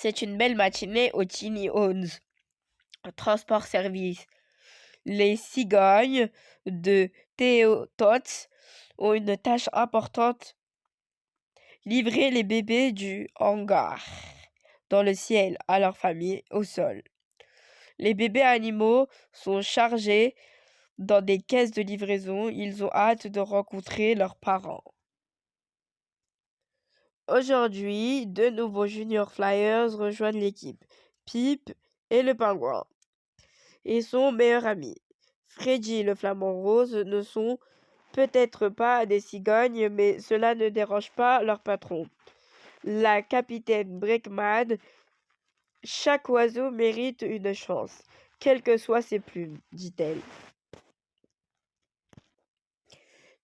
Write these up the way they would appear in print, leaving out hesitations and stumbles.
C'est une belle matinée au Tiny Owns Transport Service. Les cigognes de Théotots ont une tâche importante, livrer les bébés du hangar dans le ciel à leur famille au sol. Les bébés animaux sont chargés dans des caisses de livraison. Ils ont hâte de rencontrer leurs parents. Aujourd'hui, deux nouveaux Junior Flyers rejoignent l'équipe, Pip et le pingouin, et son meilleur ami. Freddy et le flamant rose ne sont peut-être pas des cigognes, mais cela ne dérange pas leur patron. La capitaine Breckman, chaque oiseau mérite une chance, quelles que soient ses plumes, dit-elle.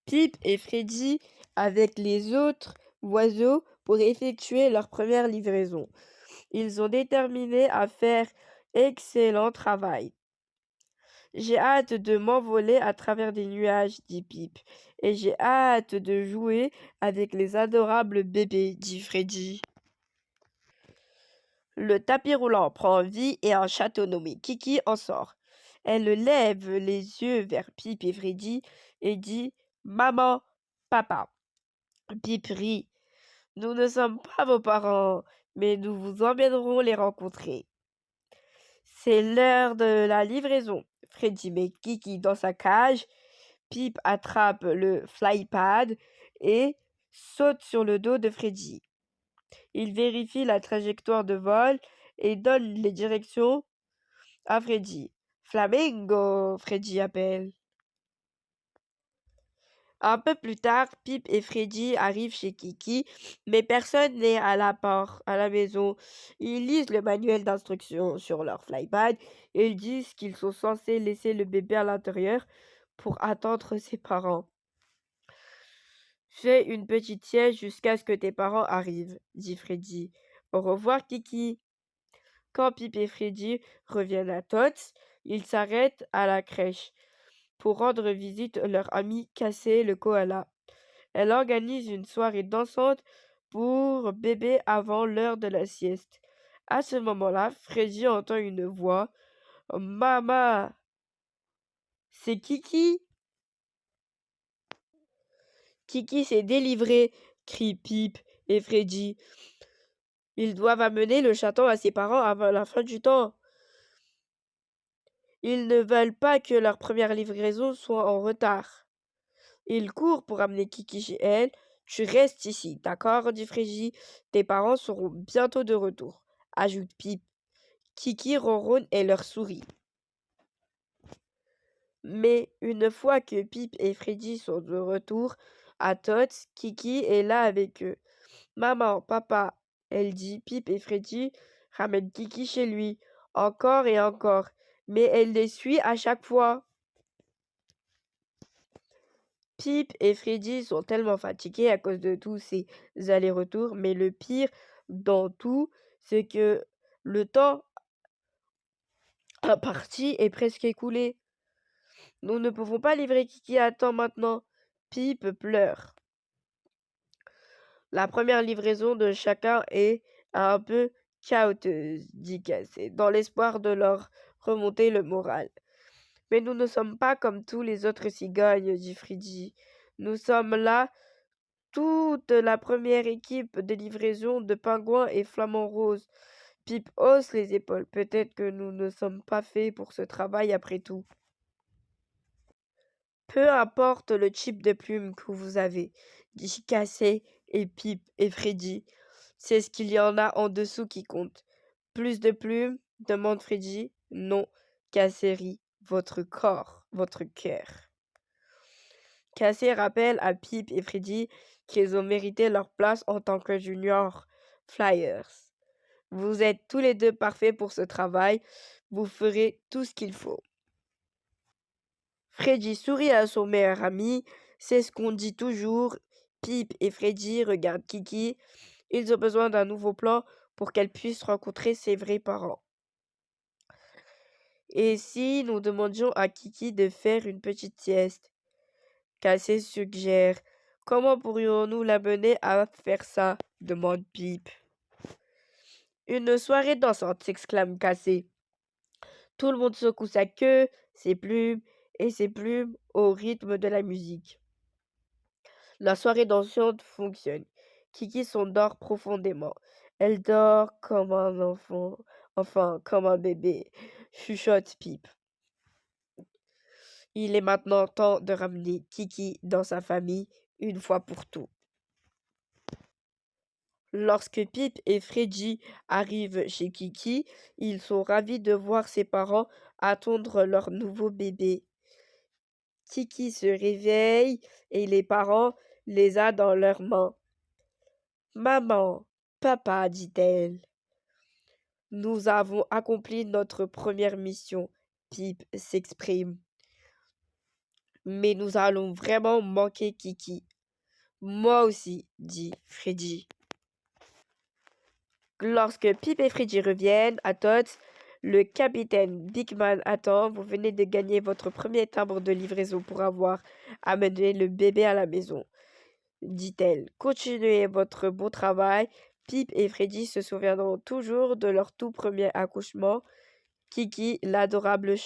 Pip et Freddy avec les autres oiseaux pour effectuer leur première livraison. Ils ont déterminé à faire excellent travail. J'ai hâte de m'envoler à travers des nuages, dit Pip, et j'ai hâte de jouer avec les adorables bébés, dit Freddy. Le tapis roulant prend vie et un château nommé Kiki en sort. Elle lève les yeux vers Pip et Freddy et dit « Maman, papa ». Pip rit. « Nous ne sommes pas vos parents, mais nous vous emmènerons les rencontrer. » C'est l'heure de la livraison. Freddy met Kiki dans sa cage. Pip attrape le flypad et saute sur le dos de Freddy. Il vérifie la trajectoire de vol et donne les directions à Freddy. Flamingo, Freddy appelle. Un peu plus tard, Pip et Freddy arrivent chez Kiki, mais personne n'est à la maison. Ils lisent le manuel d'instructions sur leur flypad et ils disent qu'ils sont censés laisser le bébé à l'intérieur pour attendre ses parents. Fais une petite sieste jusqu'à ce que tes parents arrivent, dit Freddy. Au revoir, Kiki. Quand Pip et Freddy reviennent à Tots, ils s'arrêtent à la crèche pour rendre visite à leur ami Cassé le koala. Elle organise une soirée dansante pour bébé avant l'heure de la sieste. À ce moment-là, Freddy entend une voix. « Maman, c'est Kiki !» Kiki s'est délivré, crient Pip et Freddy. Ils doivent amener le chaton à ses parents avant la fin du temps. Ils ne veulent pas que leur première livraison soit en retard. Ils courent pour amener Kiki chez elle. Tu restes ici, d'accord, dit Freddy. Tes parents seront bientôt de retour, ajoute Pip. Kiki ronronne et leur sourit. Mais une fois que Pip et Freddy sont de retour à Tots, Kiki est là avec eux. Maman, papa, elle dit. Pip et Freddy ramènent Kiki chez lui, encore et encore, mais elle les suit à chaque fois. Pip et Freddy sont tellement fatigués à cause de tous ces allers-retours, mais le pire dans tout, c'est que le temps imparti est presque écoulé. Nous ne pouvons pas livrer Kiki à temps maintenant. Pip pleure. La première livraison de chacun est un peu chaotique, dit Cassé, dans l'espoir de leur remonter le moral. Mais nous ne sommes pas comme tous les autres cigognes, dit Freddy. Nous sommes là, toute la première équipe de livraison de pingouins et flamants roses. Pip hausse les épaules. Peut-être que nous ne sommes pas faits pour ce travail après tout. Peu importe le type de plume que vous avez, dit Cassé et Pip et Freddy. C'est ce qu'il y en a en dessous qui compte. Plus de plumes demande Freddy. Non, Cassé rit. Votre corps, votre cœur. Cassé rappelle à Pip et Freddy qu'ils ont mérité leur place en tant que Junior Flyers. Vous êtes tous les deux parfaits pour ce travail. Vous ferez tout ce qu'il faut. Freddy sourit à son meilleur ami. C'est ce qu'on dit toujours. Pip et Freddy regardent Kiki. Ils ont besoin d'un nouveau plan pour qu'elle puisse rencontrer ses vrais parents. Et si nous demandions à Kiki de faire une petite sieste? Cassé suggère. Comment pourrions-nous l'amener à faire ça? Demande Pip. Une soirée dansante, s'exclame Cassé. Tout le monde secoue sa queue, ses plumes et ses plumes au rythme de la musique. La soirée dansante fonctionne. Kiki s'endort profondément. Elle dort comme un enfant, enfin comme un bébé, chuchote Pipe. Il est maintenant temps de ramener Kiki dans sa famille une fois pour tout. Lorsque Pip et Freddy arrivent chez Kiki, ils sont ravis de voir ses parents attendre leur nouveau bébé. Kiki se réveille et les parents les a dans leurs mains. Maman, papa, dit-elle, nous avons accompli notre première mission. Pip s'exprime. Mais nous allons vraiment manquer Kiki. Moi aussi, dit Freddy. Lorsque Pip et Freddy reviennent à Tots, le capitaine Bigman attend. Vous venez de gagner votre premier timbre de livraison pour avoir amené le bébé à la maison, dit-elle. Continuez votre beau travail. Pip et Freddy se souviendront toujours de leur tout premier accouchement. Kiki, l'adorable